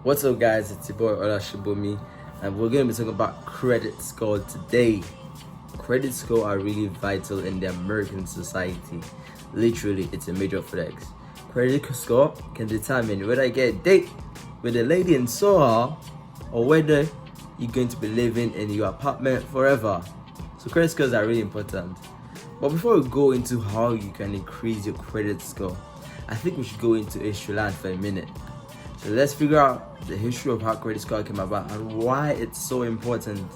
What's up, guys? It's your boy Olashibomi, and we're going to be talking about credit score today. Credit score are really vital in the American society. Literally, it's a major flex. Credit score can determine whether you get a date with a lady in Soho or whether you're going to be living in your apartment forever. So credit scores are really important. But before we go into how you can increase your credit score, I think we should go into history land for a minute. So let's figure out the history of how credit score came about and why it's so important.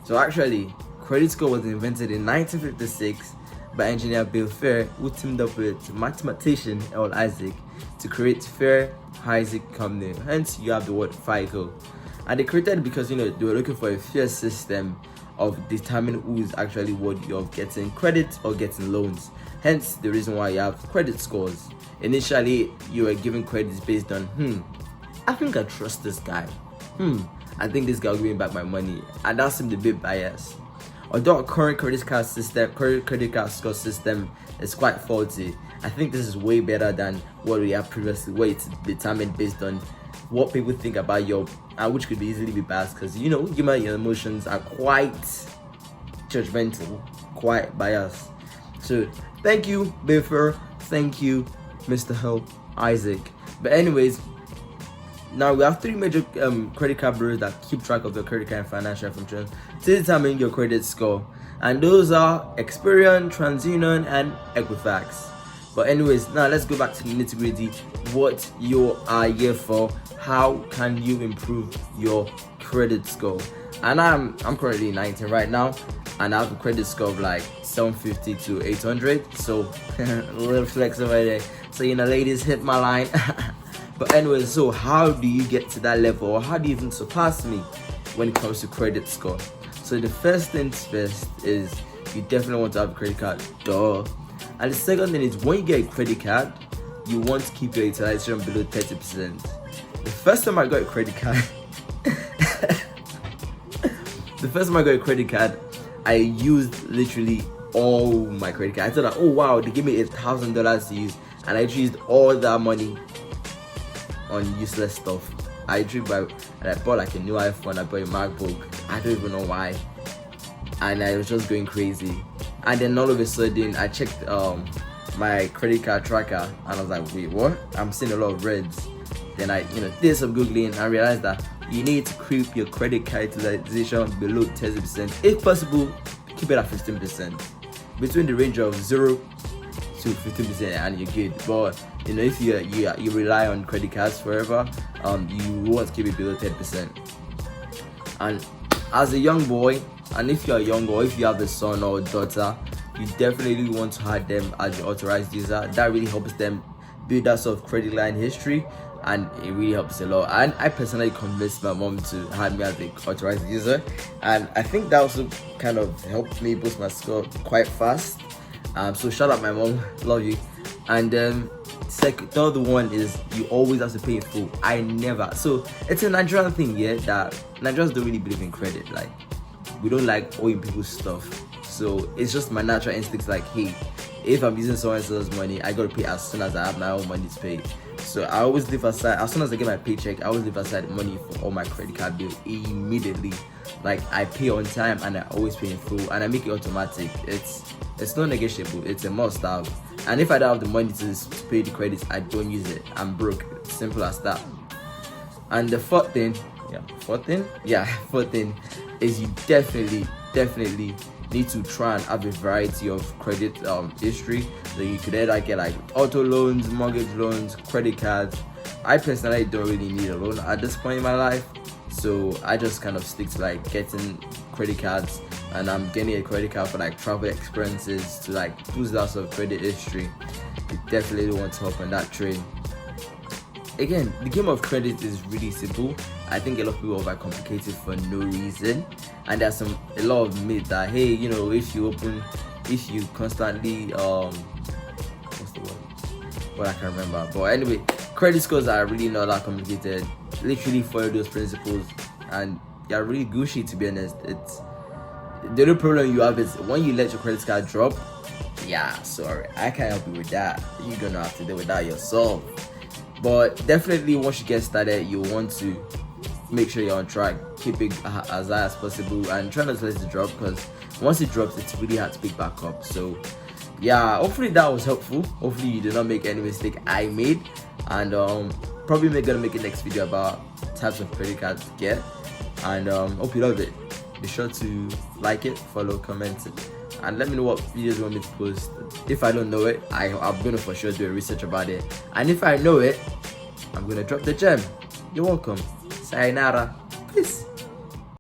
So actually, credit score was invented in 1956 by engineer Bill Fair, who teamed up with mathematician Earl Isaac to create Fair-Isaac Company. Hence, you have the word FICO. And they created it because they were looking for a fair system of determining who is actually worthy of getting credit or getting loans. Hence the reason why you have credit scores. Initially, you were given credits based on I think I trust this guy. I think this guy will give me back my money, and that seemed a bit biased. Although our current credit card score system is quite faulty, I think this is way better than what we had previously, where it's determined based on what people think about you, which could easily be biased because human emotions are quite judgmental, quite biased. So thank you, Bifer. Thank you, Mr. Earl Isaac. But anyways, now we have three major credit card bureaus that keep track of your credit card and financial information to determine your credit score, and those are Experian, TransUnion, and Equifax. But anyways, now let's go back to the nitty-gritty. What you are here for? How can you improve your credit score? And I'm currently 19 right now, and I have a credit score of like 750 to 800. So a little flex over there. So ladies, hit my line. But anyways, so how do you get to that level, or how do you even surpass me when it comes to credit score? So the first things first is you definitely want to have a credit card. Duh. And the second thing is, when you get a credit card, you want to keep your utilization below 30%. The first time I got a credit card, I used literally all my credit card. I thought, oh wow, they gave me $1,000 to use, and I used all that money on useless stuff. I bought like a new iPhone, I bought a MacBook. I don't even know why, and I was just going crazy. And then all of a sudden, I checked my credit card tracker, and I was like, wait, what? I'm seeing a lot of reds. Then I did some googling and realized that you need to keep your credit card utilization below 30%. If possible, keep it at 15%, between the range of 0 to 15%, and you're good. But if you rely on credit cards forever, you want to keep it below 10%. And as a young boy, and if you're young, or if you have a son or a daughter, you definitely want to add them as your authorized user. That really helps them build that sort of credit line history, and it really helps a lot. And I personally convinced my mom to add me as the authorized user, and I think that also kind of helped me boost my score quite fast. So shout out my mom, love you. And the other one is you always have to pay in full. I never. So it's a Nigerian thing, that Nigerians don't really believe in credit. Like, we don't like owing people stuff. So it's just my natural instincts. Like, hey, if I'm using someone else's money, I gotta pay as soon as I have my own money to pay. So I always leave aside, as soon as I get my paycheck, I always leave aside money for all my credit card bills immediately. Like, I pay on time, and I always pay in full, and I make it automatic. It's not negotiable. It's a must-have. And if I don't have the money to pay the credits, I don't use it. I'm broke. Simple as that. And the fourth thing is you definitely need to try and have a variety of credit history. So you could either get like auto loans, mortgage loans, credit cards. I personally don't really need a loan at this point in my life, so I just kind of stick to like getting credit cards, and I'm getting a credit card for like travel expenses to like boost that sort of credit history. You definitely want to hop on that train. Again, the game of credit is really simple. I think a lot of people overcomplicate it for no reason, and there's a lot of myth that, hey, if you constantly what's the word? Well, I can't remember. But anyway, credit scores are really not that complicated. Literally follow those principles, and you're really gushy, to be honest. It's the only problem you have is when you let your credit card drop. Yeah, sorry, I can't help you with that. You're gonna have to deal with that yourself. But definitely once you get started, you want to make sure you're on track, keep it as high as possible, and try not to let it drop, because once it drops it's really hard to pick back up. So yeah, hopefully that was helpful. Hopefully you did not make any mistake I made, and probably gonna make a next video about types of credit cards to get. And hope you love it. Be sure to like it, follow, comment, and let me know what videos you want me to post. If I don't know it, I'm gonna for sure do a research about it, and if I know it, I'm gonna drop the gem. You're welcome. Sayonara.